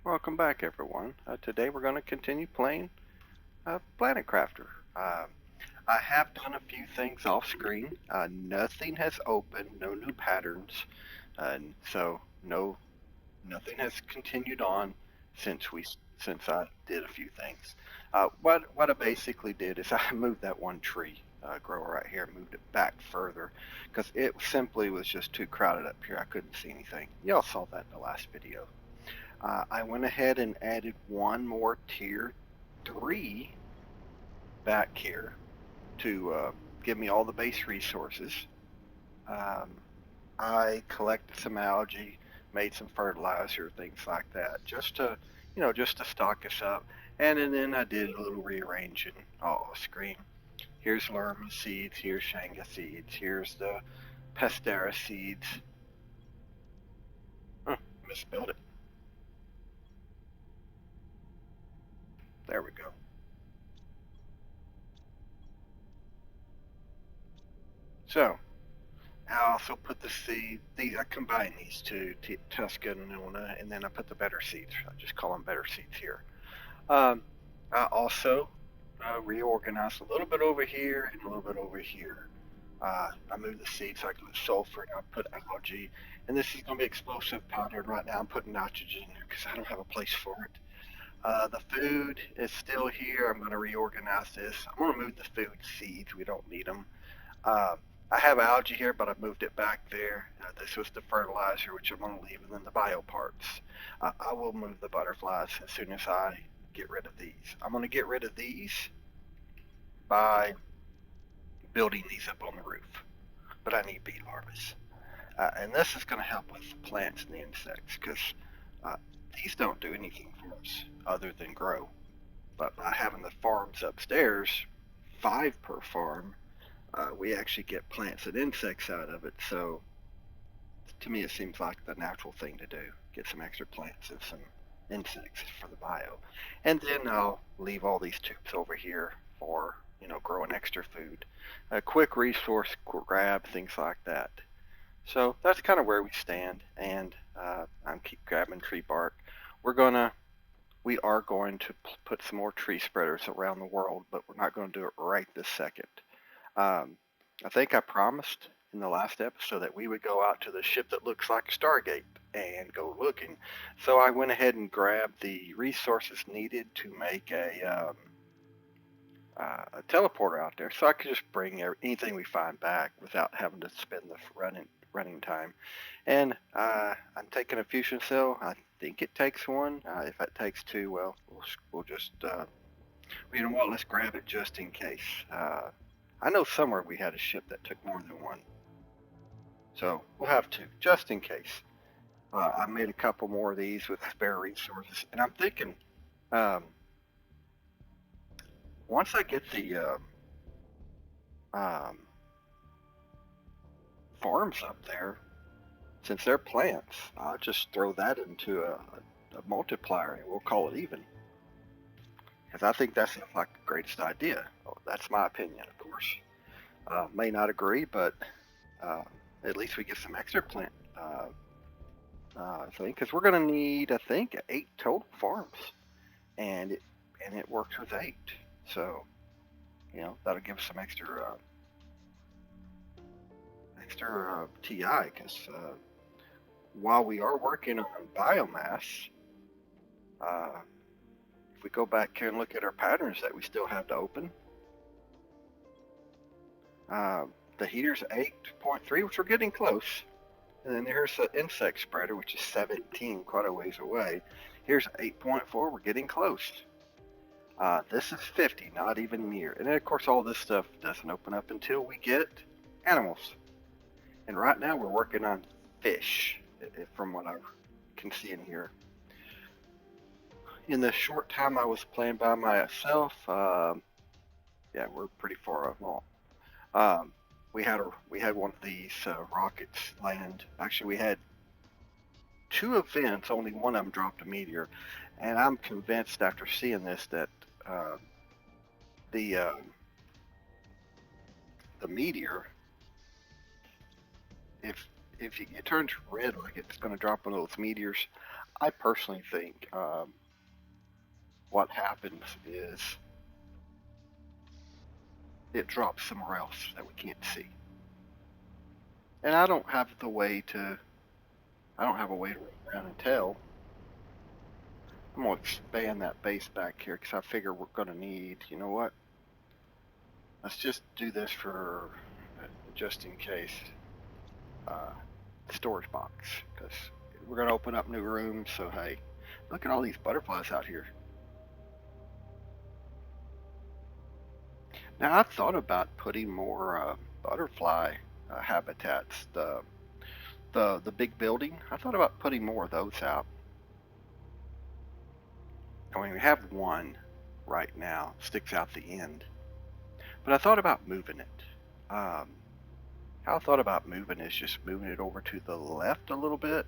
Welcome back, everyone. Today we're going to continue playing Planet Crafter. Uh, I have done a few things off screen. Nothing has opened, no new patterns, so nothing has continued on since we since I did a few things. What I basically did is I moved that one tree grower right here, moved it back further because it simply was just too crowded up here. I couldn't see anything. Y'all saw that in the last video. I went ahead and added one more tier 3 back here to give me all the base resources. Um, I collected some algae, made some fertilizer, things like that, just to stock us up. And then I did a little rearranging off screen. Here's Lerma seeds, here's Shanga seeds, here's the Pestera seeds. Huh, misspelled it. There we go. So, I also put the seed. I combine these two, Tuscan and Nona, and then I put the better seeds. I just call them better seeds here. Um, I also reorganized a little bit over here and a little bit over here. I moved the seeds like the sulfur, and I put algae. And this is going to be explosive powder. Right now, I'm putting nitrogen in there because I don't have a place for it. The food is still here. I'm going to reorganize this. I'm going to move the food seeds. We don't need them. Uh, I have algae here, but I moved it back there. This was the fertilizer, which I'm going to leave, and then the bio parts. I will move the butterflies as soon as I get rid of these. I'm going to get rid of these by building these up on the roof, but I need bee larvae. And this is going to help with the plants and the insects because uh, these don't do anything for us other than grow. But by having the farms upstairs, 5 per farm, we actually get plants and insects out of it. So to me, it seems like the natural thing to do. Get some extra plants and some insects for the bio. And then I'll leave all these tubes over here for, growing extra food. A quick resource grab, things like that. So that's kind of where we stand. And I'm keep grabbing tree bark. We are going to put some more tree spreaders around the world, but we're not going to do it right this second. Um, I think I promised in the last episode that we would go out to the ship that looks like a Stargate and go looking. So I went ahead and grabbed the resources needed to make a teleporter out there, so I could just bring anything we find back without having to spend the running time. And I'm taking a fusion cell. I think it takes one. If it takes two, well, we'll just you know what? Let's grab it just in case. I know somewhere we had a ship that took more than one, so we'll have two just in case. I made a couple more of these with spare resources, and I'm thinking um, once I get the um, farms up there, since they're plants, I'll just throw that into a multiplier, and we'll call it even. Because I think that's like the greatest idea. Well, that's my opinion, of course. May not agree, but uh, at least we get some extra plant. I think because we're going to need, I think, 8 total farms, and it works with 8. So that'll give us some extra TI because while we are working on biomass, uh, if we go back here and look at our patterns that we still have to open, the heater's 8.3, which we're getting close. And then here's the insect spreader, which is 17, quite a ways away. Here's 8.4, we're getting close. This is 50, not even near. And then, of course, all this stuff doesn't open up until we get animals. And right now we're working on fish, from what I can see in here. In the short time I was playing by myself, yeah, we're pretty far along. We had one of these rockets land. Actually, we had 2 events. Only one of them dropped a meteor, and I'm convinced after seeing this that the the meteor, if it turns red like it's going to drop one of those meteors, I personally think what happens is it drops somewhere else that we can't see. And I don't have a way to run around and tell. I'm going to expand that base back here because I figure we're going to need, you know what? Let's just do this for just in case storage box because we're going to open up new rooms. So, hey, look at all these butterflies out here. Now, I've thought about putting more butterfly habitats. The big building. I thought about putting more of those out. I mean, we have one right now, sticks out the end. But I thought about moving it. How I thought about moving is just moving it over to the left a little bit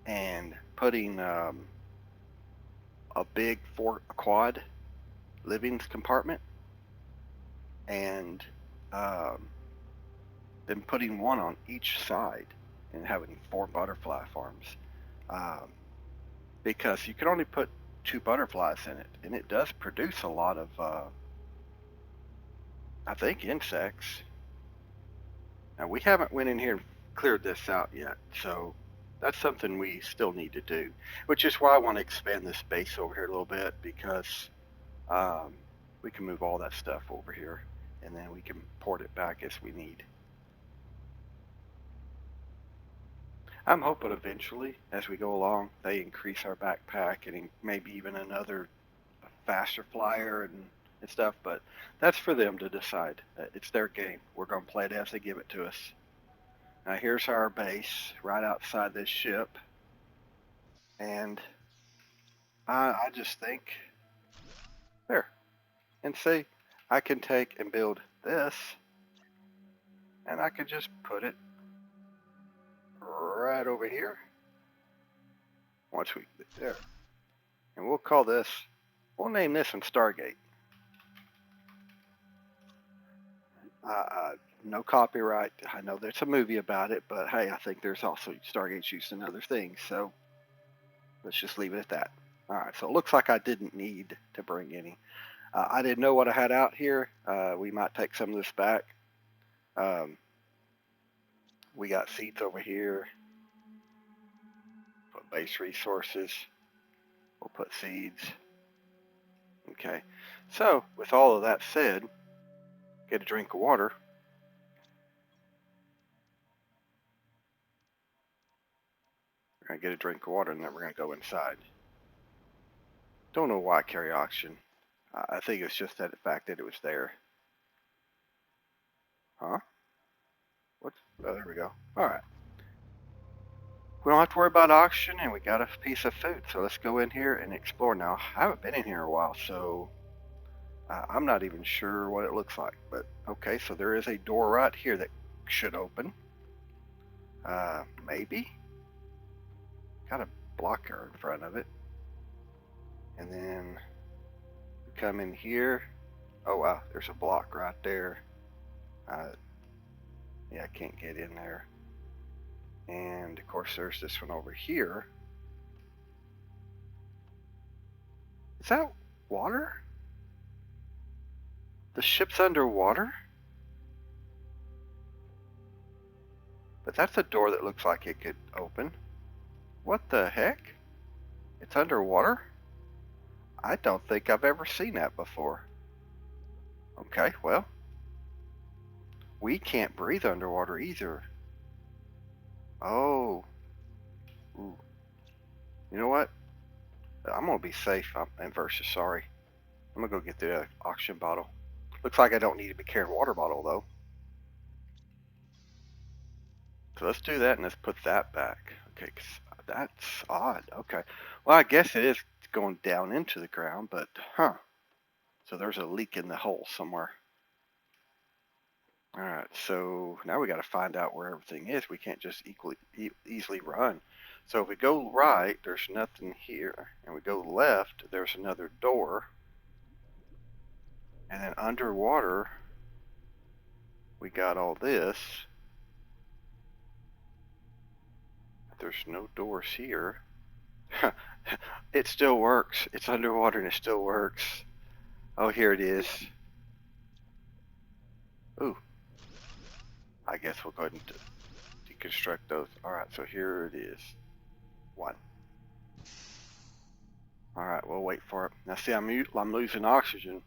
and putting a big quad living compartment and then putting one on each side and having 4 butterfly farms. Because you can only put 2 butterflies in it, and it does produce a lot of, I think, insects. Now, we haven't went in here and cleared this out yet, so that's something we still need to do, which is why I want to expand this base over here a little bit, because we can move all that stuff over here, and then we can port it back as we need. I'm hoping eventually, as we go along, they increase our backpack and maybe even another faster flyer and stuff, but that's for them to decide. It's their game. We're going to play it as they give it to us. Now here's our base right outside this ship, and I just think, there, and see, I can take and build this, and I can just put it right over here. Once we get there, and we'll name this one Stargate. No copyright. I know there's a movie about it, but hey, I think there's also Stargate's used in other things, so let's just leave it at that. All right, so it looks like I didn't need to bring any. I didn't know what I had out here. We might take some of this back. We got seeds over here. Put base resources. We'll put seeds. Okay, so with all of that said, get a drink of water. We're going to get a drink of water, and then we're going to go inside. Don't know why I carry oxygen. I think it's just that the fact that it was there. Huh? What? Oh, there we go. All right. We don't have to worry about oxygen, and we got a piece of food. So let's go in here and explore. Now, I haven't been in here in a while, so I'm not even sure what it looks like. But okay, so there is a door right here that should open. Maybe. Got a blocker in front of it. And then we come in here. Oh wow, there's a block right there. Yeah, I can't get in there. And of course there's this one over here. Is that water? The ship's underwater? But that's a door that looks like it could open. What the heck? It's underwater? I don't think I've ever seen that before. Okay, well, we can't breathe underwater either. Oh. Ooh. You know what? I'm going to be safe and versus sorry. I'm going to go get the oxygen bottle. Looks like I don't need to be carrying a water bottle, though. So let's do that, and let's put that back. Okay, 'cause that's odd. Okay. Well, I guess it is going down into the ground, but, huh. So there's a leak in the hole somewhere. All right, so now we got to find out where everything is. We can't just easily run. So if we go right, there's nothing here. And we go left, there's another door. And then underwater, we got all this. There's no doors here. It still works. It's underwater and it still works. Oh, here it is. Ooh. I guess we'll go ahead and deconstruct those. Alright, so here it is. One. Alright, we'll wait for it. Now see, I'm losing oxygen.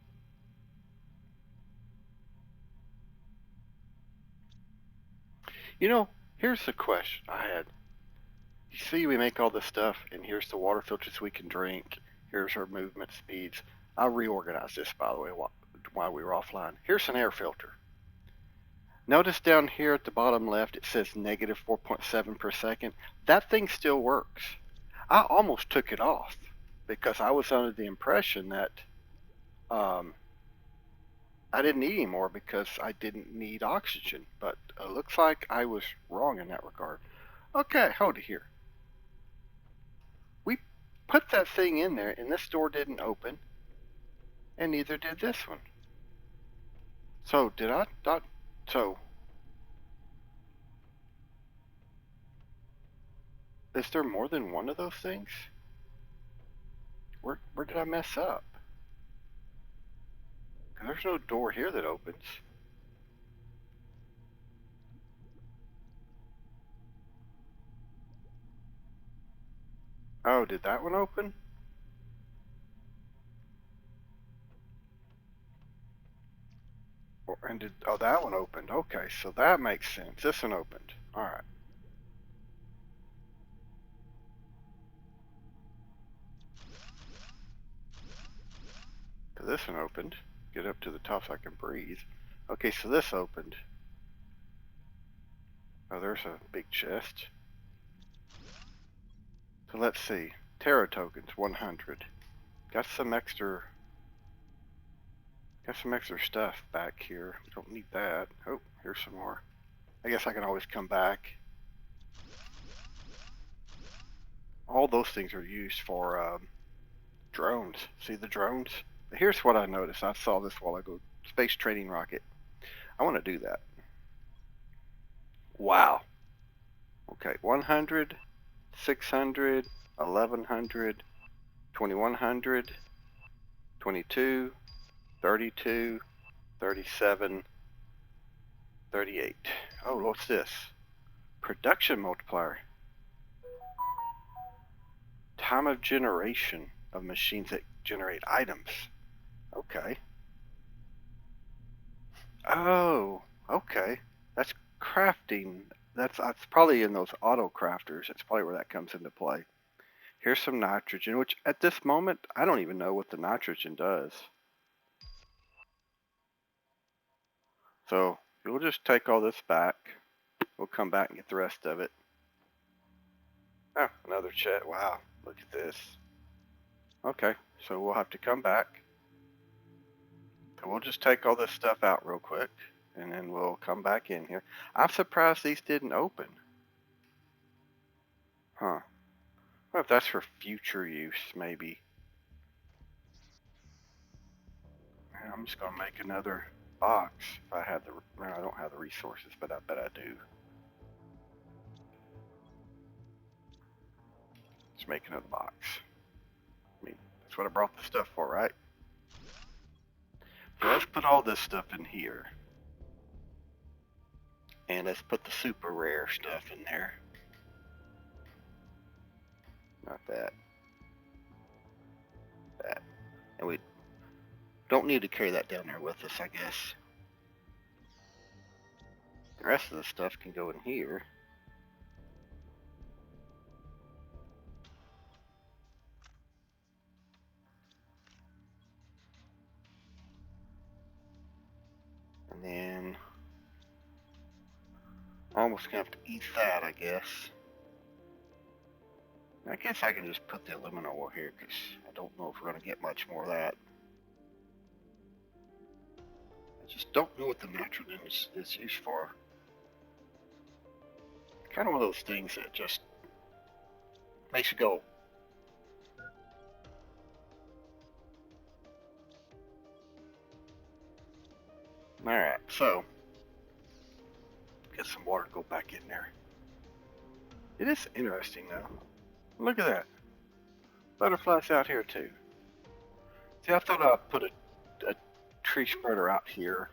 You know, here's the question I had. You see, we make all this stuff, and here's the water filters we can drink. Here's our movement speeds. I'll reorganize this, by the way, while we were offline. Here's an air filter. Notice down here at the bottom left, it says negative 4.7 per second. That thing still works. I almost took it off because I was under the impression that I didn't need any more because I didn't need oxygen. But it looks like I was wrong in that regard. Okay, hold it here. We put that thing in there, and this door didn't open, and neither did this one. So did I? So is there more than one of those things? Where did I mess up? Because there's no door here that opens. Oh, did that one open? And did, oh, that one opened. Okay, so that makes sense. This one opened. All right. So this one opened. Get up to the top so I can breathe. Okay, so this opened. Oh, there's a big chest. So let's see. Terra tokens, 100. Got some extra stuff back here. We don't need that. Oh, here's some more. I guess I can always come back. All those things are used for drones. See the drones? Here's what I noticed. I saw this while ago. Space training rocket. I want to do that. Wow. Okay, 100, 600, 1100, 2100, 22, 32, 37, 38. Oh, what's this? Production multiplier. Time of generation of machines that generate items. Okay. Oh, okay. That's crafting. That's probably in those auto crafters. That's probably where that comes into play. Here's some nitrogen, which at this moment, I don't even know what the nitrogen does. So we'll just take all this back. We'll come back and get the rest of it. Oh, another chat. Wow, look at this. Okay, so we'll have to come back. So we'll just take all this stuff out real quick, and then we'll come back in here. I'm surprised these didn't open. Huh. What if that's for future use, maybe? I'm just gonna make another box if I had the. No, I don't have the resources, but I bet I do. Let's make another box. I mean, that's what I brought the stuff for, right? So let's put all this stuff in here. And let's put the super rare stuff in there. Not that. That. And we don't need to carry that down there with us, I guess. The rest of the stuff can go in here. And then almost gonna have to eat that, I guess. I guess I can just put the aluminum oil here because I don't know if we're gonna get much more of that. I just don't know what the nitrogen is used for. Kind of one of those things that just makes you go. Alright, so get some water, go back in there. It is interesting though. Look at that. Butterflies out here too. See, I thought I'd put a tree spreader out here,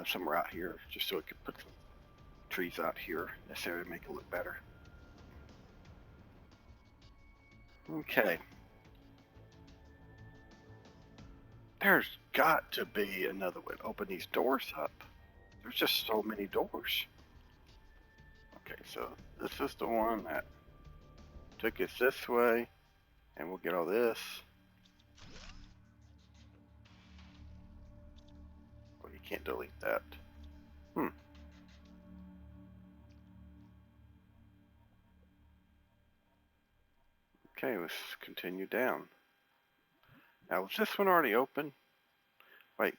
somewhere out here, just so it could put some trees out here necessarily to make it look better. Okay. There's got to be another way to open these doors up. There's just so many doors. Okay, so this is the one that took us this way, and we'll get all this. Oh, you can't delete that. Okay, let's continue down. Now, was this one already open? Wait.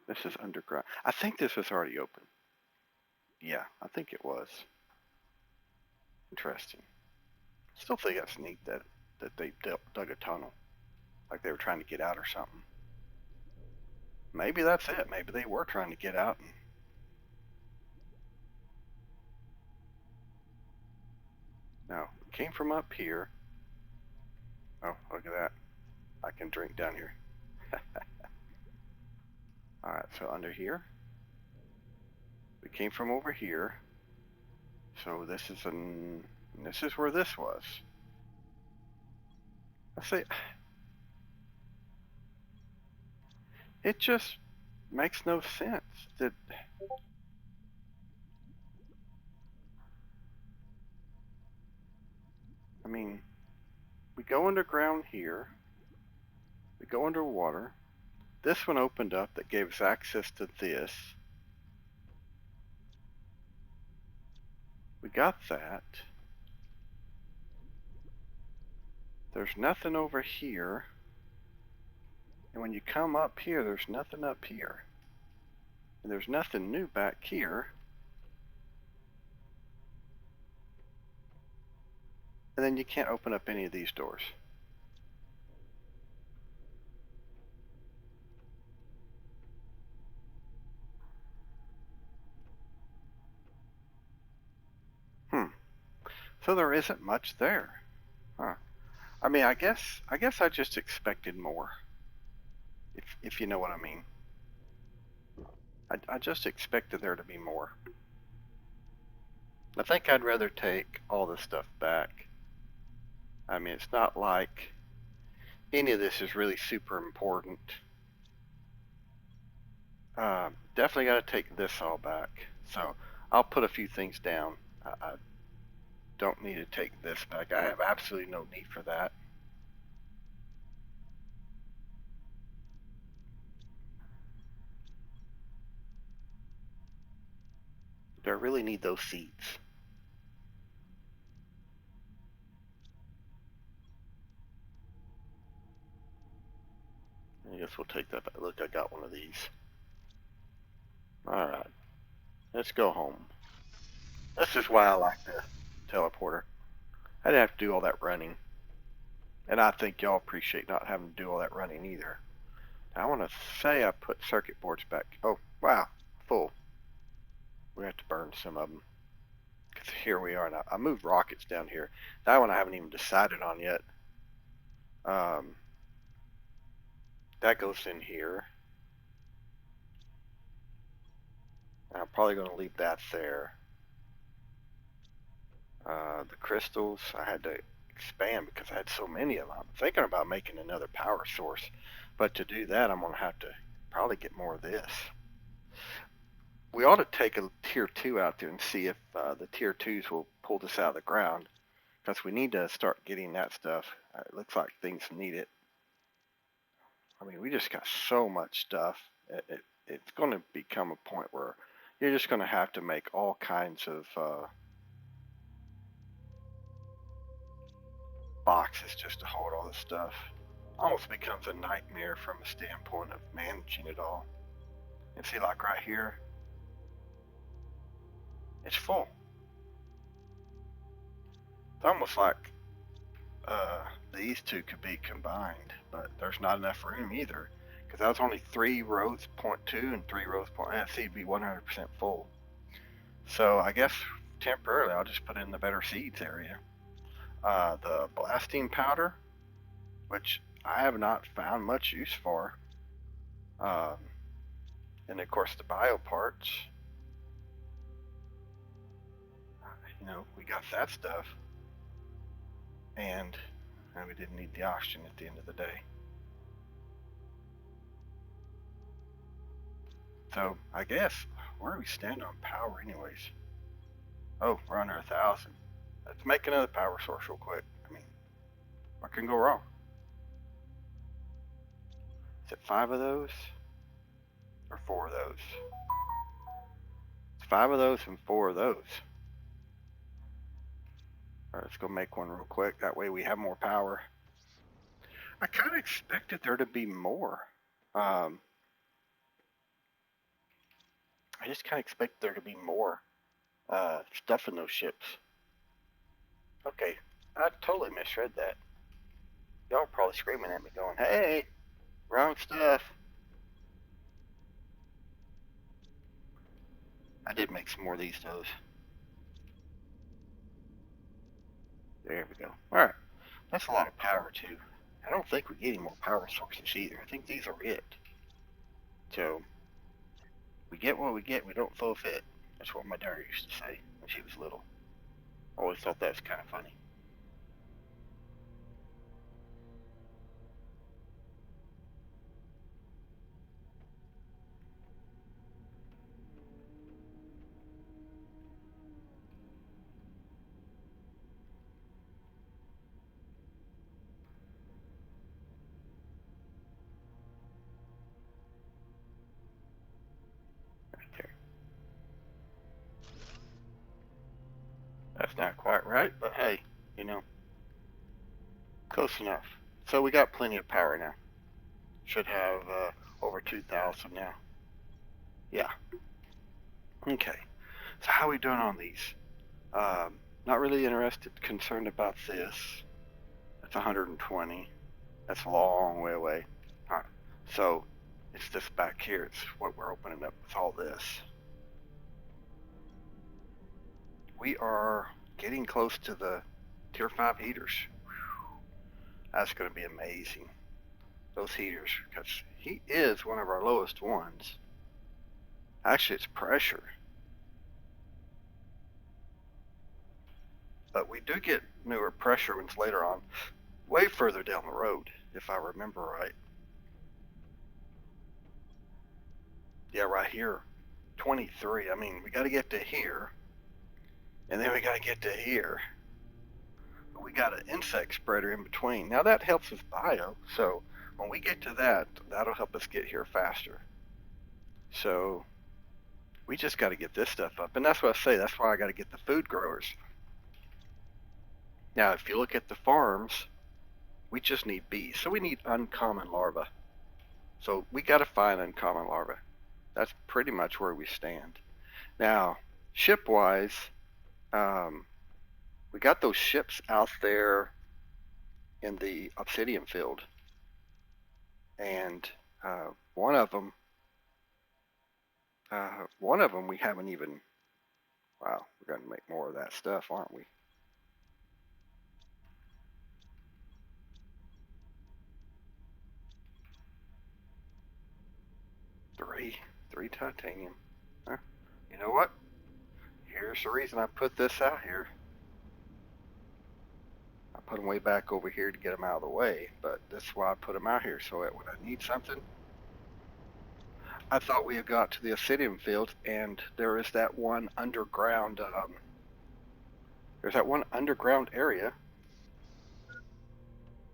This is underground. I think this was already open. Yeah, I think it was. Interesting. Still think that's neat that they dug a tunnel. Like they were trying to get out or something. Maybe that's it. Maybe they were trying to get out. No, it came from up here. Oh, look at that. I can drink down here. Alright, so under here. We came from over here. So this is where this was. I say, it just makes no sense that. I mean, we go underground here. We go underwater. This one opened up that gave us access to this. We got that. There's nothing over here. And when you come up here, there's nothing up here. And there's nothing new back here. And then you can't open up any of these doors. So there isn't much there. Huh. I mean, I guess I just expected more. If you know what I mean. I just expected there to be more. I think I'd rather take all this stuff back. I mean, it's not like any of this is really super important. Definitely got to take this all back. So I'll put a few things down. I don't need to take this back. I have absolutely no need for that. Do I really need those seeds? I guess we'll take that back. Look, I got one of these. Alright. Let's go home. This is why I like the teleporter. I didn't have to do all that running. And I think y'all appreciate not having to do all that running either. I want to say I put circuit boards back. Oh, wow. Full. We have to burn some of them. Because here we are now. I moved rockets down here. That one I haven't even decided on yet. That goes in here. I'm probably going to leave that there. The crystals, I had to expand because I had so many of them. I'm thinking about making another power source. But to do that, I'm going to have to probably get more of this. We ought to take a tier 2 out there and see if the tier 2s will pull this out of the ground. Because we need to start getting that stuff. It looks like things need it. I mean, we just got so much stuff. It's going to become a point where you're just going to have to make all kinds of boxes just to hold all this stuff. Almost becomes a nightmare from a standpoint of managing it all. And see, like right here, it's full. It's almost like these two could be combined, but there's not enough room either, because that was only 3 rows 0.2 and 3 rows 0.8. So it'd be 100% full. So I guess temporarily I'll just put in the better seeds area. The blasting powder, which I have not found much use for. Um, and of course the bio parts. We got that stuff, and we didn't need the oxygen at the end of the day. So I guess where do we stand on power, anyways? Oh, we're under 1,000. Let's make another power source real quick. I mean, what can go wrong? Is it 5 of those or 4 of those? It's 5 of those and 4 of those. All right, let's go make one real quick. That way we have more power. I kind of expected there to be more. I just kind of expect there to be more stuff in those ships. Okay, I totally misread that. Y'all are probably screaming at me going, hey, wrong stuff. I did make some more of these doughs. There we go. Alright, that's a lot of power too. I don't think we get any more power sources either. I think these are it. So, we get what we get, we don't forfeit. That's what my daughter used to say when she was little. I always thought that was kind of funny. Right there. That's not quite right, but hey, close enough. So we got plenty of power now. Should have over 2,000 now. Yeah. Okay. So how are we doing on these? Not really concerned about this. That's 120. That's a long way away. All right. So it's this back here. It's what we're opening up with all this. We are getting close to the tier 5 heaters. That's going to be amazing. Those heaters, because heat is one of our lowest ones. Actually, it's pressure. But we do get newer pressure ones later on, way further down the road, if I remember right. Yeah, right here, 23. I mean, we got to get to here, and then we got to get to here. But we got an insect spreader in between. Now that helps with bio, so when we get to that, that'll help us get here faster. So we just got to get this stuff up, and that's what I say. That's why I got to get the food growers. Now, if you look at the farms, we just need bees. So we need uncommon larvae. So we got to find uncommon larvae. That's pretty much where we stand. Now, ship-wise, we got those ships out there in the obsidian field. And one of them we haven't even, wow, we're going to make more of that stuff, aren't we? Three titanium. Huh? You know what? Here's the reason I put this out here. I put them way back over here to get them out of the way, but that's why I put them out here, so that when I need something, I thought we had got to the obsidian field, and there is that one underground, there's that one underground area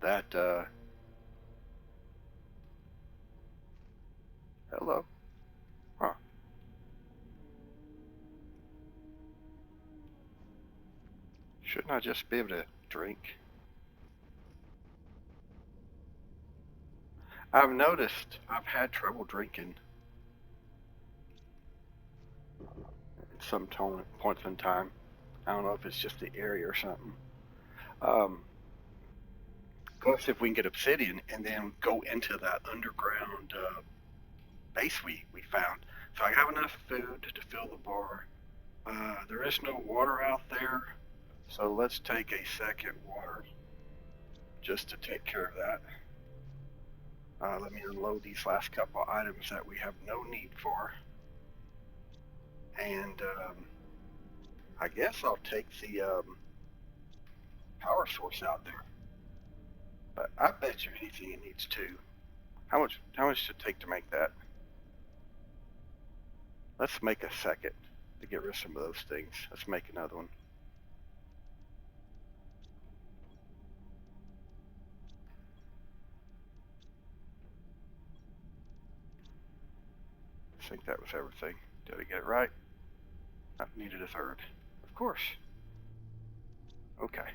that, hello. Huh. Shouldn't I just be able to drink? I've noticed I've had trouble drinking at some points in time. I don't know if it's just the area or something. Plus, if we can get obsidian and then go into that underground base we found. So I have enough food to fill the bar. There is no water out there. So let's take a second water just to take care of that. Let me unload these last couple items that we have no need for. And I guess I'll take the power source out there. But I bet you anything it needs two. How much should it take to make that? Let's make a second to get rid of some of those things. Let's make another one. I think that was everything. Did I get it right? I needed a third. Of course. Okay.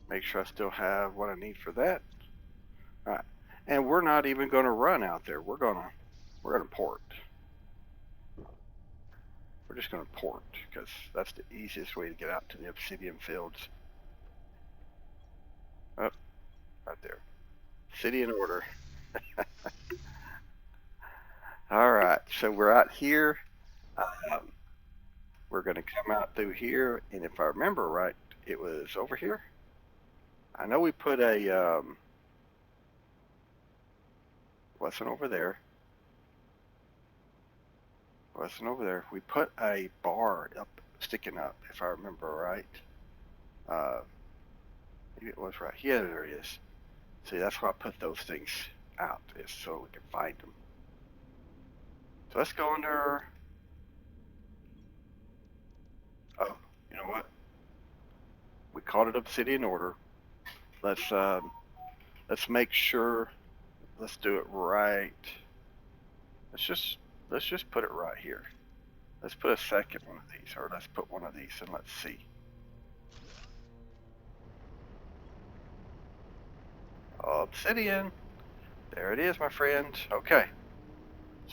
Make sure I still have what I need for that. All right. And we're not even going to run out there. We're gonna port. We're just going to port because that's the easiest way to get out to the obsidian fields. Oh, right there. City in order. All right, so we're out here. We're going to come out through here, and if I remember right, it was over here. I know we put a wasn't over there. Wasn't over there. We put a bar up, sticking up, if I remember right. Maybe it was right. Yeah, there it is. See, that's why I put those things out, is so we can find them. So let's go under. Oh, you know what? We called it obsidian order. Let's make sure. Let's do it right. Let's just put it right here. Let's put a second one of these, or let's put one of these, and let's see. Obsidian. There it is, my friend. Okay.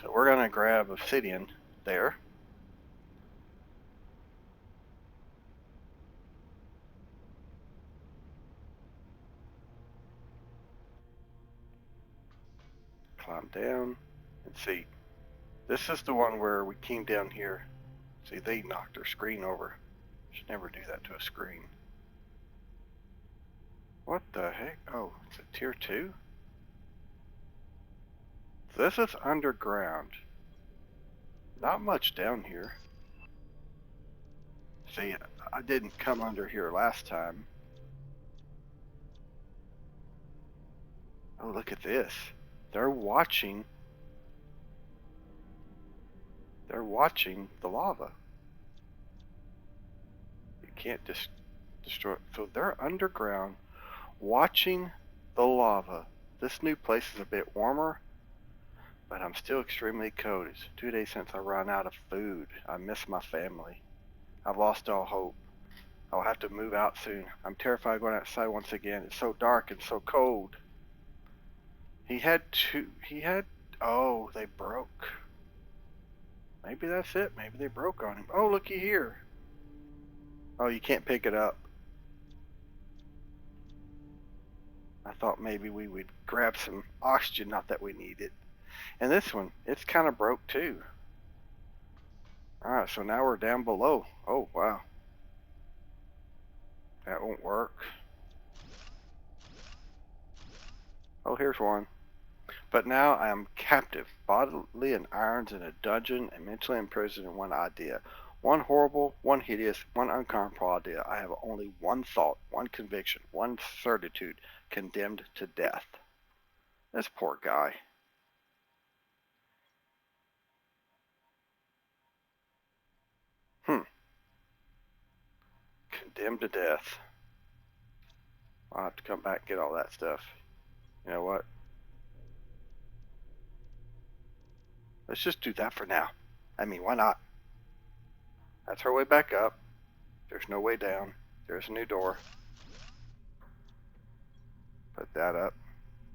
So we're gonna grab obsidian there. Climb down and see. This is the one where we came down here. See, they knocked our screen over. Should never do that to a screen. What the heck? Oh, it's a tier 2? This is underground. Not much down here. See, I didn't come under here last time. Oh, look at this. They're watching. They're watching the lava. You can't destroy it. So they're underground watching the lava. This new place is a bit warmer, but I'm still extremely cold. It's 2 days since I ran out of food. I miss my family. I've lost all hope. I'll have to move out soon. I'm terrified of going outside once again. It's so dark and so cold. Oh, they broke. Maybe that's it. Maybe they broke on him. Oh, looky here. Oh, you can't pick it up. I thought maybe we would grab some oxygen, not that we need it. And this one, it's kind of broke too. Alright, so now we're down below. Oh, wow. That won't work. Oh, here's one. But now I am captive, bodily in irons in a dungeon and mentally imprisoned in one idea. One horrible, one hideous, one uncomfortable idea. I have only one thought, one conviction, one certitude, condemned to death. This poor guy. Condemned to death. I'll have to come back and get all that stuff. You know what? Let's just do that for now. I mean, why not? That's our way back up. There's no way down. There's a new door. Put that up.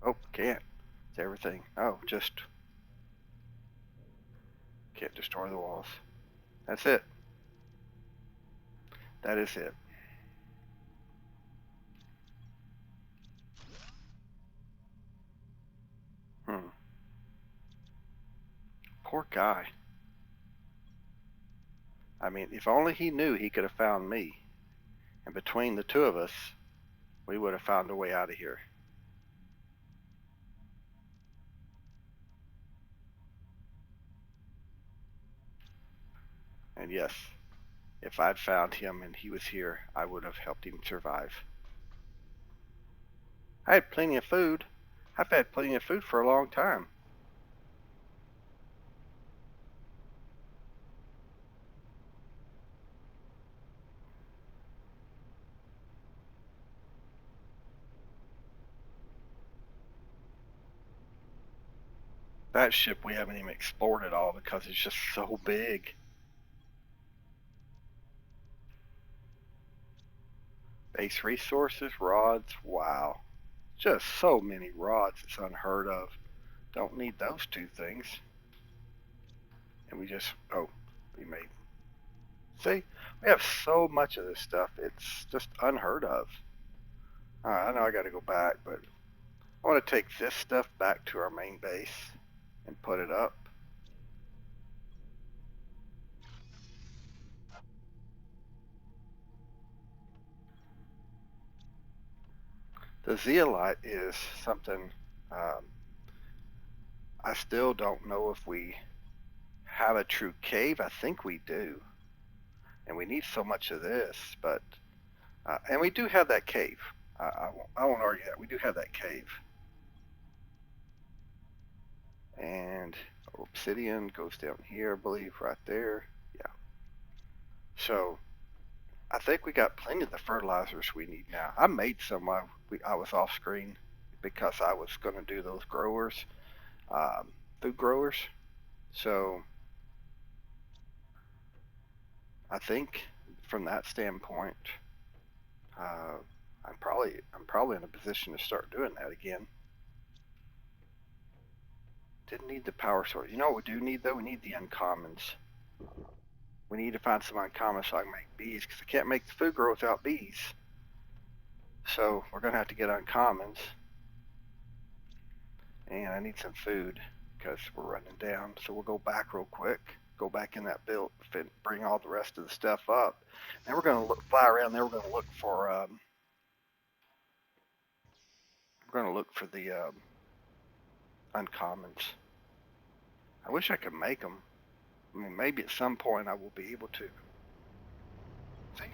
Oh, can't. It's everything. Oh, just can't destroy the walls. That's it. That is it. Poor guy. I mean, if only he knew he could have found me. And between the two of us, we would have found a way out of here. And yes, if I'd found him and he was here, I would have helped him survive. I had plenty of food. I've had plenty of food for a long time. That ship we haven't even explored at all because it's just so big. Base resources, rods, wow. Just so many rods, it's unheard of. Don't need those two things. And we just, oh, we made. See, we have so much of this stuff, it's just unheard of. I know I gotta go back, but I want to take this stuff back to our main base and put it up. The zeolite is something I still don't know if we have a true cave. I think we do, and we need so much of this, but and we do have that cave. I won't argue that we do have that cave. And obsidian goes down here, I believe, right there. Yeah. So I think we got plenty of the fertilizers we need now. I made some while I was off screen because I was going to do those growers, um, food growers. So I think from that standpoint, uh, I'm probably in a position to start doing that again. Didn't need the power source. You know what we do need though? We need the uncommons. We need to find some uncommons so I can make bees because I can't make the food grow without bees. So we're gonna have to get uncommons, and I need some food because we're running down. So we'll go back real quick. Go back in that build, bring all the rest of the stuff up. Then we're gonna fly around there. We're gonna look for the uncommons. I wish I could make them. I mean, maybe at some point I will be able to. See,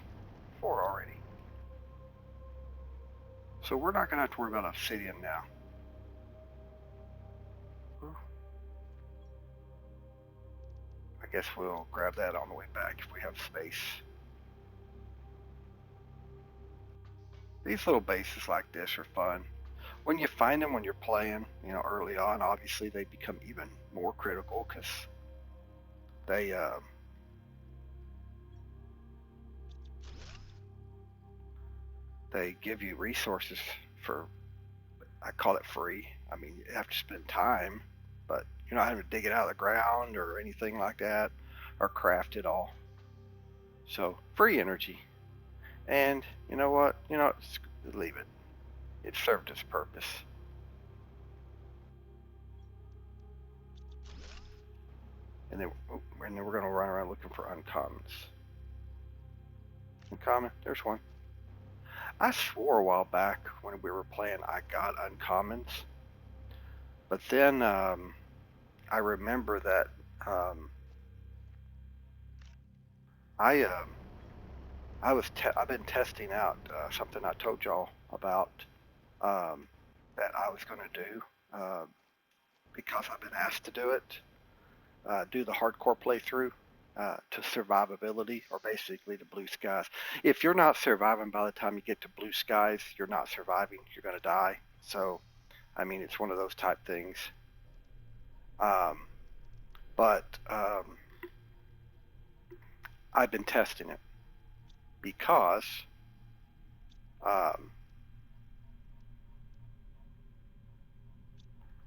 4 already. So we're not gonna have to worry about obsidian now. I guess we'll grab that on the way back if we have space. These little bases like this are fun. When you find them when you're playing, early on, obviously they become even more critical because they they give you resources for, I call it free. I mean, you have to spend time, but you're not having to dig it out of the ground or anything like that, or craft it all. So free energy. And you know what? Leave it. It served its purpose. And then we're gonna run around looking for uncommons. Uncommon, there's one. I swore a while back when we were playing I got uncommons, but then I remember that I I've been testing out something I told y'all about that I was going to do because I've been asked to do it. Do the hardcore playthrough to survivability, or basically the blue skies. If you're not surviving by the time you get to blue skies, you're not surviving. You're going to die. So, I mean, it's one of those type things. Um, but I've been testing it because um,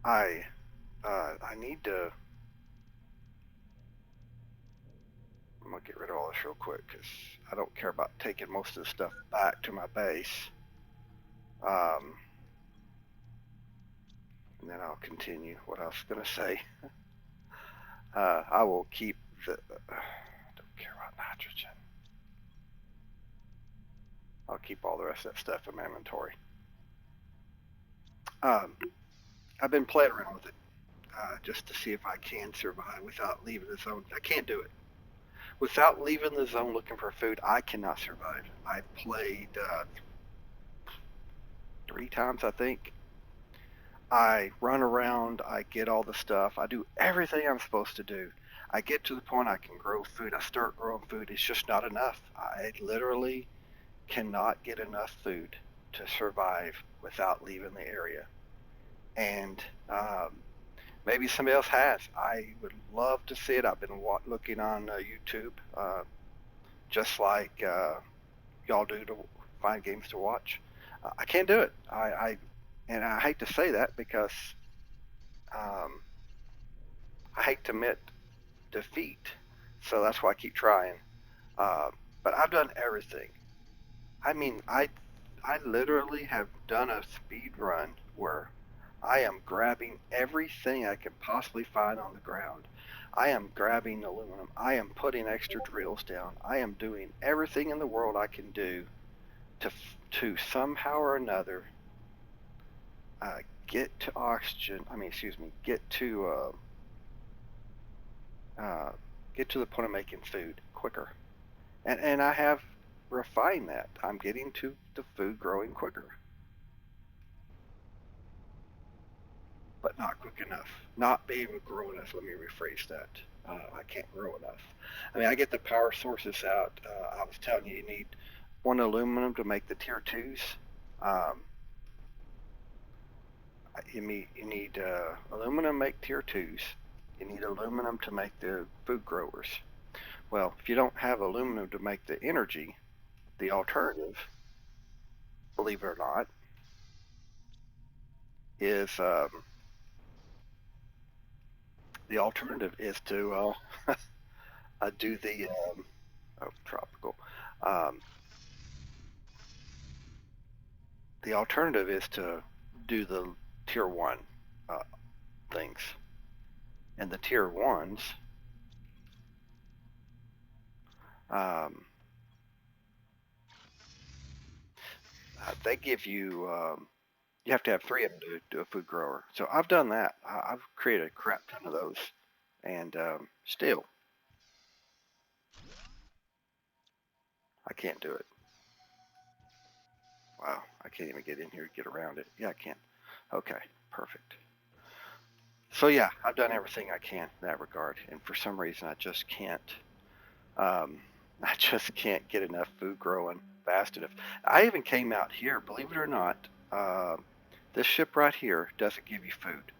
I need to. I'm gonna get rid of all this real quick because I don't care about taking most of the stuff back to my base. Um, and then I'll continue what I was gonna say. I will keep the. Don't care about that. keep all the rest of that stuff in my inventory. I've been playing around with it just to see if I can survive without leaving the zone. I can't do it. Without leaving the zone looking for food, I cannot survive. I've played 3 times, I think. I run around, I get all the stuff, I do everything I'm supposed to do. I get to the point I can grow food, I start growing food, it's just not enough. I literally cannot get enough food to survive without leaving the area. And maybe somebody else has. I would love to see it. I've been looking on YouTube, just like y'all do to find games to watch. I can't do it. And I hate to say that because um, I hate to admit defeat. So that's why I keep trying. Uh, but I've done everything. I mean, I literally have done a speed run where I am grabbing everything I can possibly find on the ground. I am grabbing aluminum. I am putting extra drills down. I am doing everything in the world I can do to somehow or another get to oxygen. I mean, excuse me, get to the point of making food quicker. And I have refined that. I'm getting to the food growing quicker, but not quick enough. Not being able to grow enough. Let me rephrase that. I can't grow enough. I mean, I get the power sources out. I was telling you, you need 1 aluminum to make the tier 2s. Um, you need aluminum to make tier 2s. You need aluminum to make the food growers. Well, if you don't have aluminum to make the energy, the alternative, believe it or not, is to do the tropical. Um, the alternative is to do the tier 1 uh, things, and the tier 1s um, they give you you have to have 3 of them to do a food grower. So I've done that. I've created a crap ton of those, and still I can't do it. Wow, I can't even get in here to get around it. Yeah, I can. Okay, perfect. So yeah, I've done everything I can in that regard, and for some reason I just can't. Um, I just can't get enough food growing fast enough. I even came out here, believe it or not. This ship right here doesn't give you food.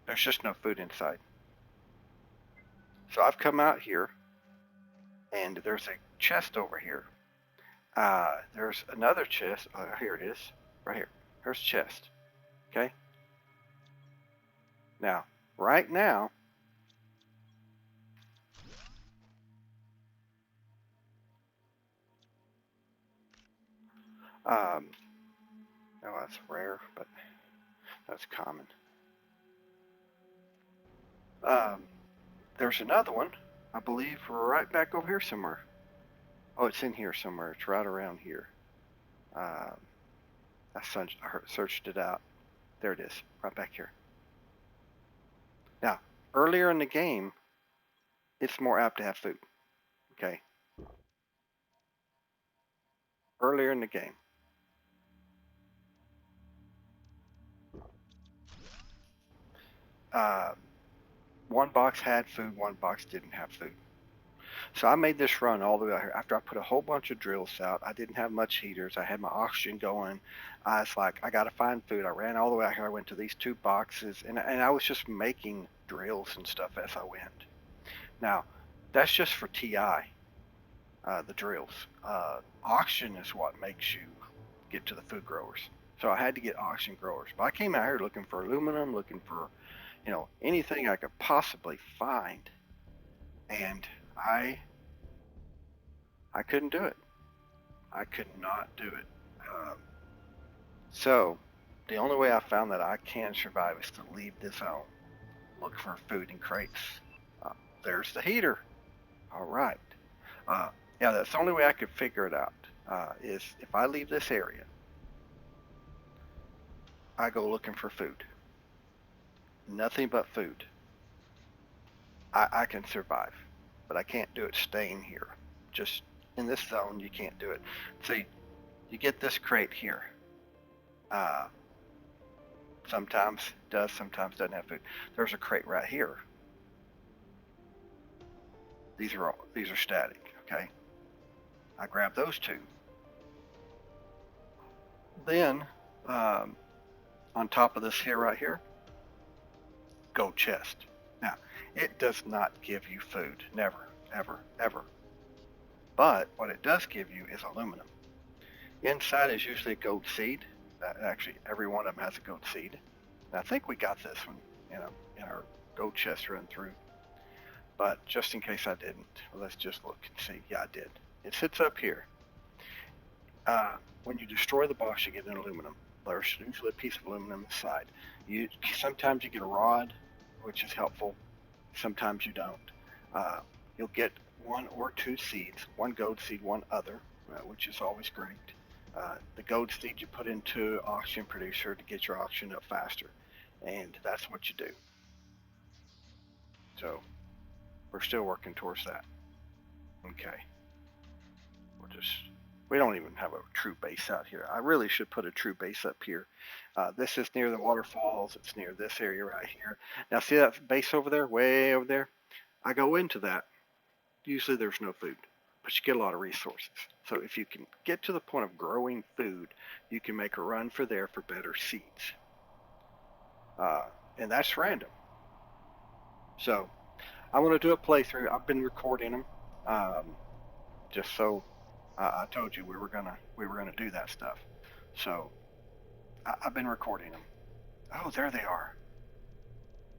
There's just no food inside. So I've come out here, and there's a chest over here. There's another chest. Here it is, right here. There's a chest. Okay. Now, right now, oh, that's rare, but that's common. Um, there's another one, I believe, right back over here somewhere. Oh, it's in here somewhere. It's right around here. I searched it out. There it is, right back here. Now, earlier in the game, it's more apt to have food. Okay. Earlier in the game. One box had food, one box didn't have food. So I made this run all the way out here. After I put a whole bunch of drills out, I didn't have much heaters. I had my oxygen going. I was like, I got to find food. I ran all the way out here. I went to these 2 boxes, and I was just making drills and stuff as I went. Now, that's just for TI, the drills. Oxygen is what makes you get to the food growers. So I had to get oxygen growers. But I came out here looking for aluminum, looking for, anything I could possibly find. And I couldn't do it. I could not do it. So the only way I found that I can survive is to leave this zone, look for food in crates. There's the heater. All right. Yeah, that's the only way I could figure it out. is if I leave this area, I go looking for food. Nothing but food. I can survive, but I can't do it staying here. Just in this zone, you can't do it. See, you get this crate here. Uh, sometimes does, sometimes doesn't have food. There's a crate right here. These are static. Okay, I grab those two. Then on top of this here right here, gold chest. Now it does not give you food. Never, ever, ever. But what it does give you is aluminum. Inside is usually a gold seed. Actually, every one of them has a gold seed. And I think we got this one, in our gold chest run through. But just in case I didn't, let's just look and see. Yeah, I did. It sits up here. When you destroy the boss, you get an aluminum. There's usually a piece of aluminum inside. Sometimes you get a rod, which is helpful. Sometimes you don't. You'll get one or two seeds, one gold seed, one other, which is always great. The gold seed you put into oxygen producer to get your oxygen up faster, and that's what you do. So we're still working towards that. Okay. We don't even have a true base out here. I really should put a true base up here. This is near the waterfalls. It's near this area right here. Now see that base over there, way over there? I go into that. Usually there's no food, but you get a lot of resources. So if you can get to the point of growing food, you can make a run for there for better seeds. And that's random. So I want to do a playthrough. I've been recording them, just so I told you we were gonna do that stuff. So I've been recording them. Oh, there they are.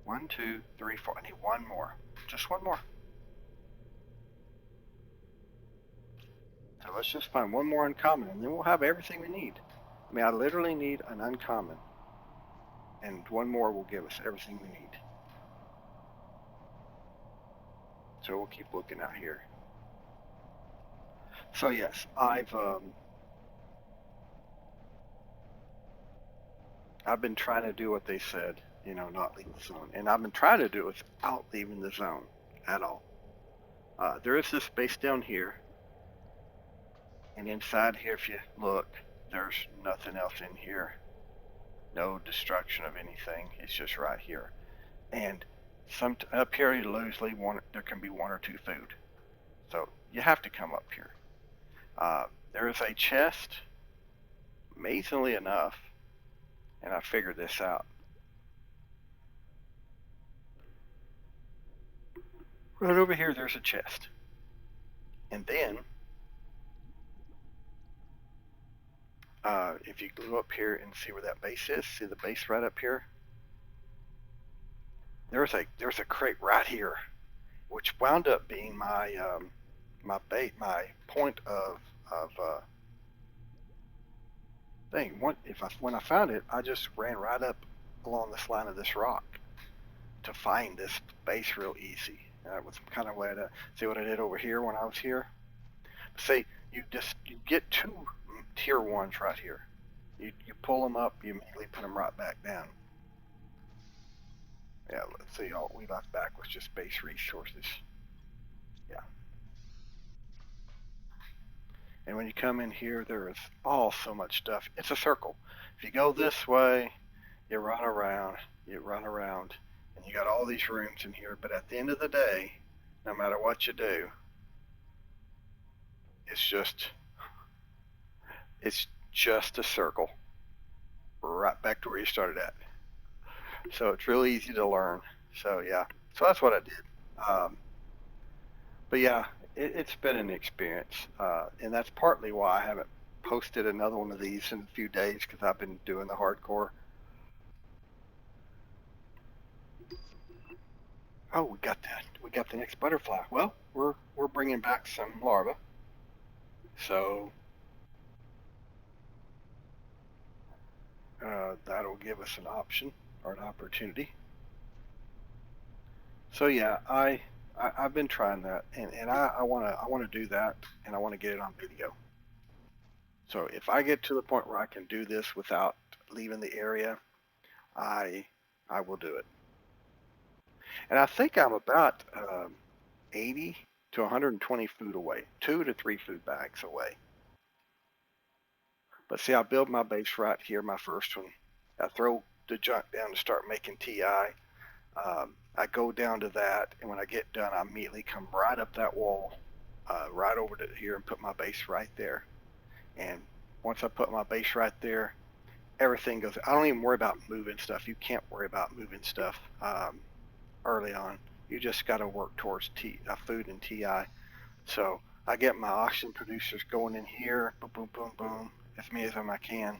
1, 2, 3, 4. I need one more. Just one more. So let's just find one more uncommon, and then we'll have everything we need. I mean, I literally need an uncommon, and one more will give us everything we need. So we'll keep looking out here. So yes, I've been trying to do what they said, not leave the zone, and I've been trying to do it without leaving the zone at all. There is this base down here, and inside here, if you look, there's nothing else in here. No destruction of anything. It's just right here. And up here, usually there can be one or two food. So you have to come up here. There is a chest, amazingly enough, and I figured this out. Right over here, there's a chest. And then, if you go up here and see where that base is, see the base right up here? There's a crate right here, which wound up being my my point of thing. When I found it, I just ran right up along this line of this rock to find this base real easy. That was kind of way to see what I did over here when I was here. See, you get two tier ones right here. You pull them up, you immediately put them right back down. Yeah, let's see. All we left back was just base resources. Yeah. And when you come in here, there is so much stuff. It's a circle. If you go this way, you run around, and you got all these rooms in here. But at the end of the day, no matter what you do, it's just a circle. Right back to where you started at. So it's really easy to learn. So yeah, so that's what I did. But yeah, it's been an experience, and that's partly why I haven't posted another one of these in a few days because I've been doing the hardcore. Oh, we got that. We got the next butterfly. Well, we're bringing back some larvae, so that'll give us an option or an opportunity. So yeah, I've been trying that, and I wanna do that, and I want to get it on video. So if I get to the point where I can do this without leaving the area, I I will do it. And I think I'm about 80 to 120 food away, 2 to 3 food bags away. But see, I build my base right here, my first one. I throw the junk down to start making TI. I go down to that, and when I get done, I immediately come right up that wall, right over to here, and put my base right there. And once I put my base right there, everything goes. I don't even worry about moving stuff. You can't worry about moving stuff early on. You just got to work towards food and TI. So I get my oxygen producers going in here, boom, boom, boom, boom, as many as I can.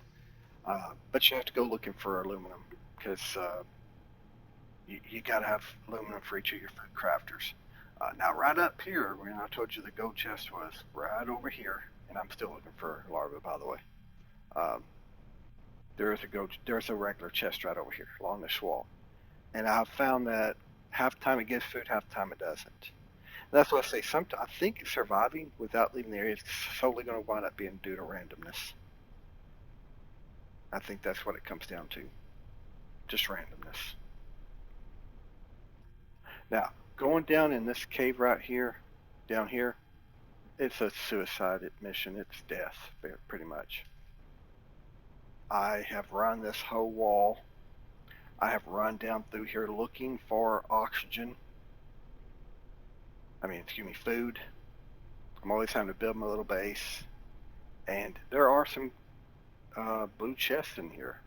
But you have to go looking for aluminum because you got to have aluminum for each of your food crafters. Now, right up here, when I told you the gold chest was right over here, and I'm still looking for larvae, by the way. Um, there's a regular chest right over here along this wall, and I've found that half the time it gives food, half the time it doesn't. That's what I say. Sometimes I think surviving without leaving the area is solely going to wind up being due to randomness. I think that's what it comes down to, just randomness. Now, going down in this cave right here, down here, it's a suicide mission. It's death, pretty much. I have run this whole wall. I have run down through here looking for oxygen. Excuse me, food. I'm always having to build my little base. And there are some blue chests in here.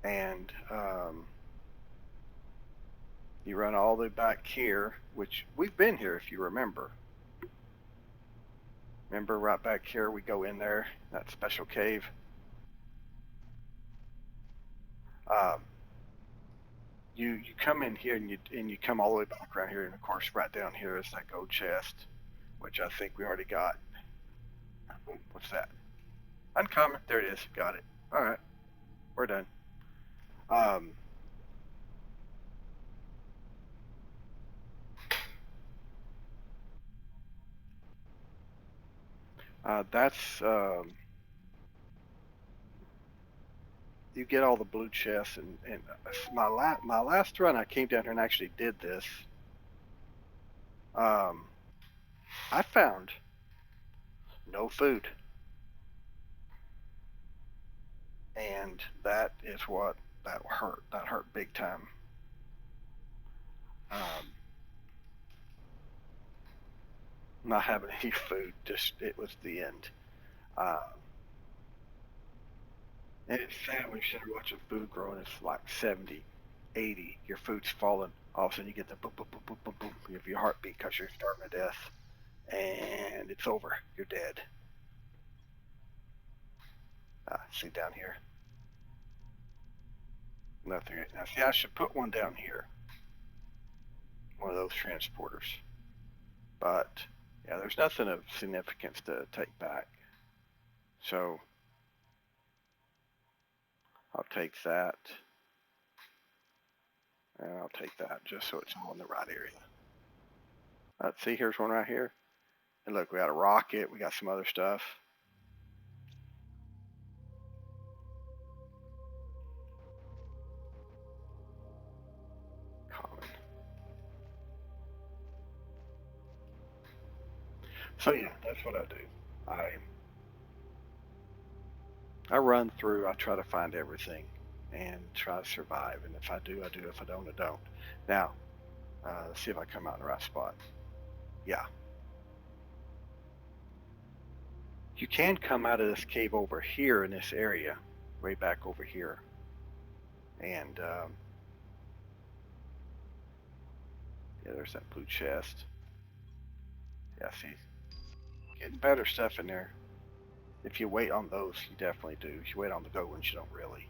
And you run all the way back here, which we've been here if you remember. Remember right back here, we go in there, that special cave. You come in here and you come all the way back around here, and of course right down here is that gold chest, which I think we already got. What's that? Uncommon. There it is. Got it. All right, we're done. Um, that's you get all the blue chests, and my last run, I came down here and actually did this. Um, I found no food, and that is what that hurt. That hurt big time. Um, not having any food, just it was the end. Uh, and it's sad when you're watching food growing. It's like 70, 80. Your food's falling. All of a sudden you get the boom, boom, boom, boom, boom, boom. You have your heartbeat because you're starving to death, and it's over. You're dead. See down here, nothing. Now see, I should put one down here, one of those transporters. But yeah, there's nothing of significance to take back. So I'll take that, and I'll take that just so it's all in the right area. Let's see, here's one right here. And look, we got a rocket. We got some other stuff. Common. So yeah, that's what I do. I run through. I try to find everything and try to survive. And if I do, I do. If I don't, I don't. Now, let's see if I come out in the right spot. Yeah. You can come out of this cave over here in this area, way back over here. And yeah, there's that blue chest. Yeah, see, getting better stuff in there. If you wait on those, you definitely do. If you wait on the gold ones, you don't really.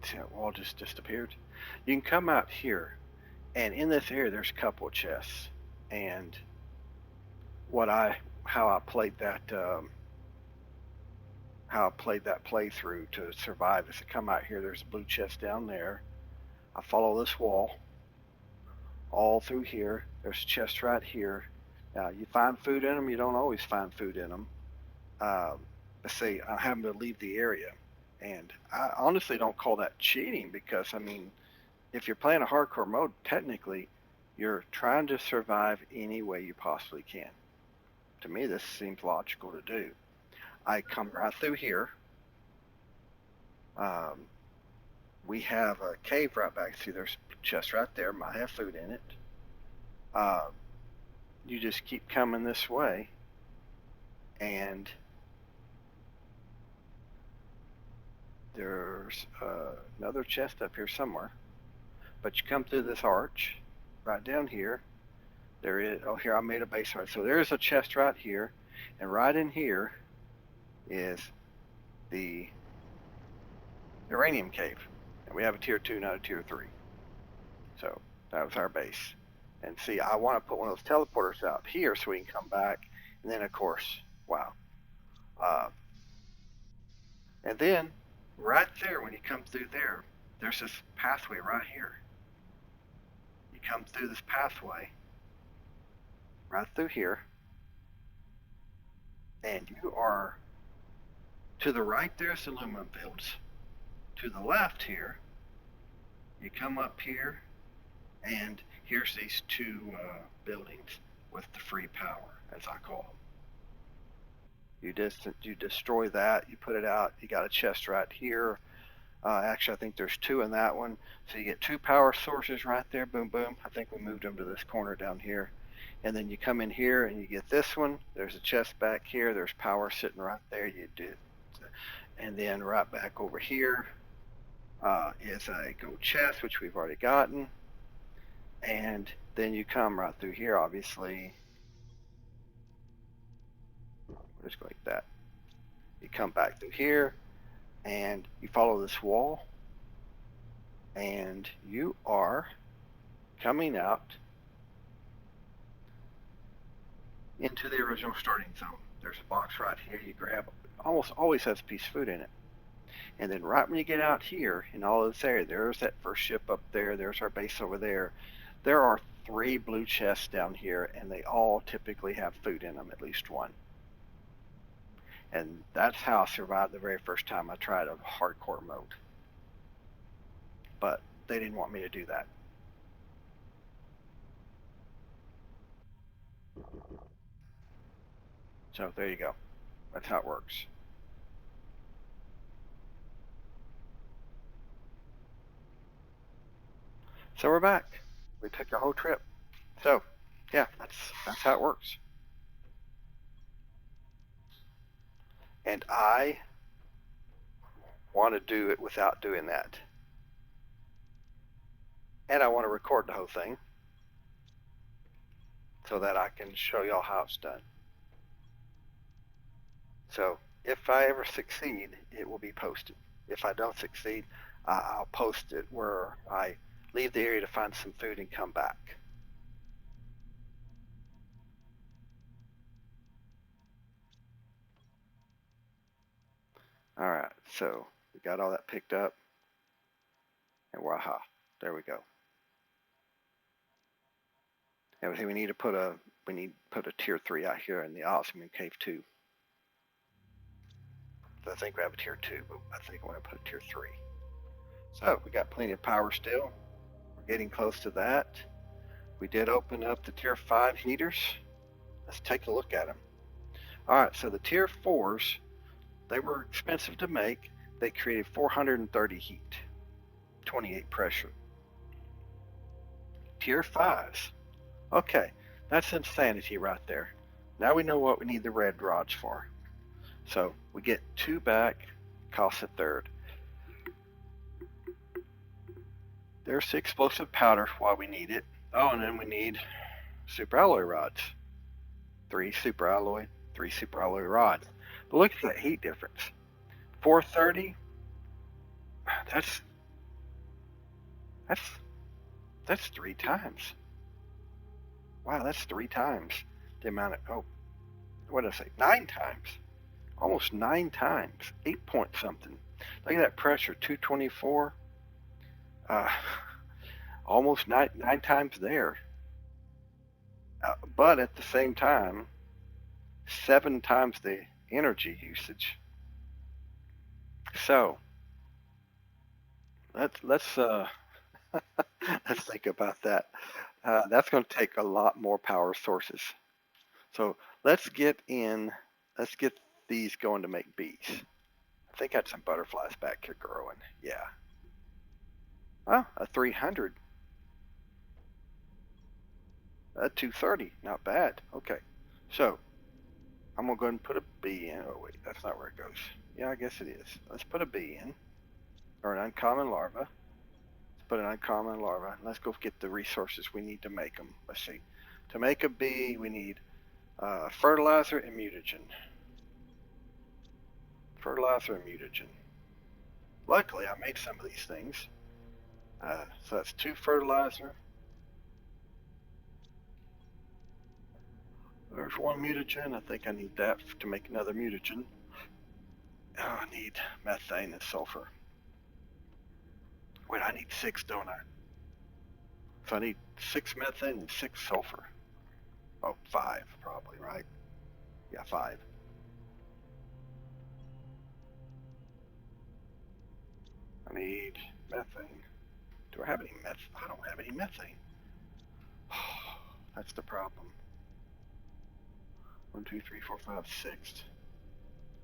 See, that wall just disappeared. You can come out here, and in this area, there's a couple of chests. And how I played that playthrough to survive is to come out here. There's a blue chest down there. I follow this wall all through here. There's chests right here. Now, you find food in them. You don't always find food in them. Let's say I happen to leave the area. And I honestly don't call that cheating because, I mean, if you're playing a hardcore mode, technically, you're trying to survive any way you possibly can. To me, this seems logical to do. I come right through here. Um, we have a cave right back. See, there's a chest right there. Might have food in it. You just keep coming this way, and there's another chest up here somewhere. But you come through this arch, right down here. There is. Oh, here I made a base right. So there's a chest right here, and right in here is the uranium cave, and we have a tier 2, not a tier 3. So that was our base. And see, I want to put one of those teleporters out here so we can come back. And then, of course, wow. And then, right there, when you come through there, there's this pathway right here. You come through this pathway, right through here, and you are, to the right there's the aluminum fields. To the left here, you come up here, and here's these two buildings with the free power, as I call them. You destroy that, you put it out, you got a chest right here. Actually, I think there's two in that one. So you get two power sources right there, boom, boom. I think we moved them to this corner down here. And then you come in here and you get this one. There's a chest back here. There's power sitting right there. You do. And then right back over here is a gold chest, which we've already gotten. And then you come right through here, obviously. We'll just go like that. You come back through here, and you follow this wall, and you are coming out into the original starting zone. There's a box right here you grab. Almost always has a piece of food in it. And then right when you get out here in all of this area, there's that first ship up there. There's our base over there. There are 3 blue chests down here, and they all typically have food in them, at least one. And that's how I survived the very first time I tried a hardcore mode. But they didn't want me to do that. So there you go. That's how it works. So we're back. We took a whole trip. So yeah, that's how it works. And I want to do it without doing that. And I want to record the whole thing so that I can show y'all how it's done. So if I ever succeed, it will be posted. If I don't succeed, I'll post it where I leave the area to find some food and come back. All right, so we got all that picked up, and waha, there we go. And we need to put a tier 3 out here in the Osmium Cave 2. I think we have a tier 2, but I think I want to put a tier 3. So we got plenty of power still. We're getting close to that. We did open up the tier 5 heaters. Let's take a look at them. All right, so the tier 4s, they were expensive to make. They created 430 heat, 28 pressure. Tier 5s, okay, that's insanity right there. Now we know what we need the red rods for. So we get 2 back, costs a third. There's the explosive powder while we need it. Oh, and then we need super alloy rods. 3 super alloy, 3 super alloy rods. But look at that heat difference. 430, that's 3 times. Wow, that's 3 times the amount of, oh, what did I say, 9 times. Almost 9 times, 8 point something. Look at that pressure, 224. almost nine times there. But at the same time, 7 times the energy usage. So let's let's think about that. That's going to take a lot more power sources. So let's get in. Let's get these going to make bees. I think I had some butterflies back here growing. Yeah. Oh, a 300. A 230. Not bad. Okay. So I'm going to go ahead and put a bee in. Oh, wait. That's not where it goes. Yeah, I guess it is. Let's put a bee in. Or an uncommon larva. Let's put an uncommon larva. Let's go get the resources we need to make them. Let's see. To make a bee, we need fertilizer and mutagen. Fertilizer and mutagen. Luckily, I made some of these things. So that's 2 fertilizer. There's 1 mutagen. I think I need that to make another mutagen. Oh, I need methane and sulfur. Wait, I need 6, don't I? So I need 6 methane and 6 sulfur. Oh, 5 probably, right? Yeah, 5. I need methane. Do I have any methane? I don't have any methane. That's the problem. 1, 2, 3, 4, 5, 6.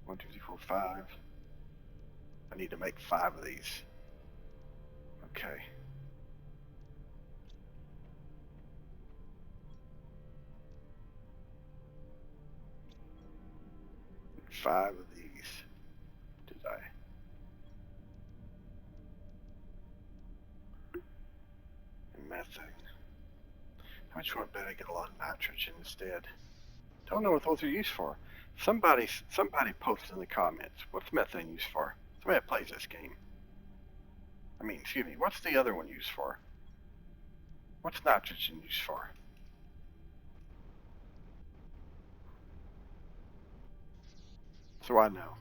1, 2, 3, 4, 5. I need to make 5 of these. Okay. Five of these. Did I? And methane. How much would I get a lot of nitrogen instead? Don't know what those are used for. Somebody post in the comments. What's methane used for? Somebody that plays this game. I mean, excuse me. What's the other one used for? What's nitrogen used for? So I know.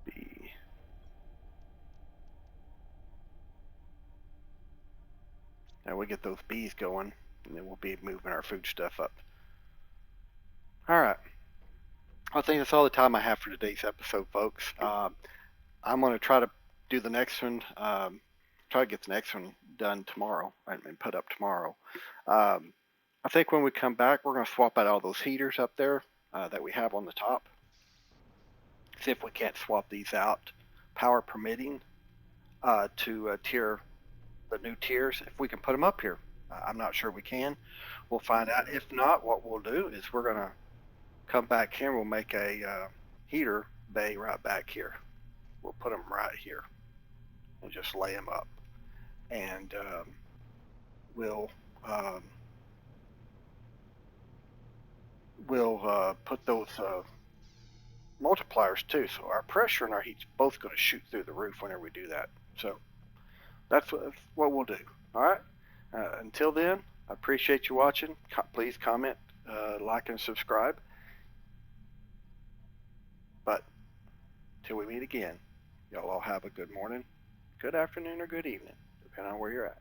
B. Now we get those bees going, and then we'll be moving our food stuff up. All right. I think that's all the time I have for today's episode, folks. I'm going to try to do the next one. Try to get the next one done tomorrow and put up tomorrow. I think when we come back, we're going to swap out all those heaters up there that we have on the top. See if we can't swap these out, power permitting, to tier the new tiers. If we can put them up here, I'm not sure we can. We'll find out. If not, what we'll do is we're going to come back here and we'll make a heater bay right back here. We'll put them right here and just lay them up. And we'll put those multipliers too. So our pressure and our heat's both going to shoot through the roof whenever we do that. So that's what we'll do. All right. Until then, I appreciate you watching. Please comment, like, and subscribe. But till we meet again, y'all all have a good morning, good afternoon, or good evening, depending on where you're at.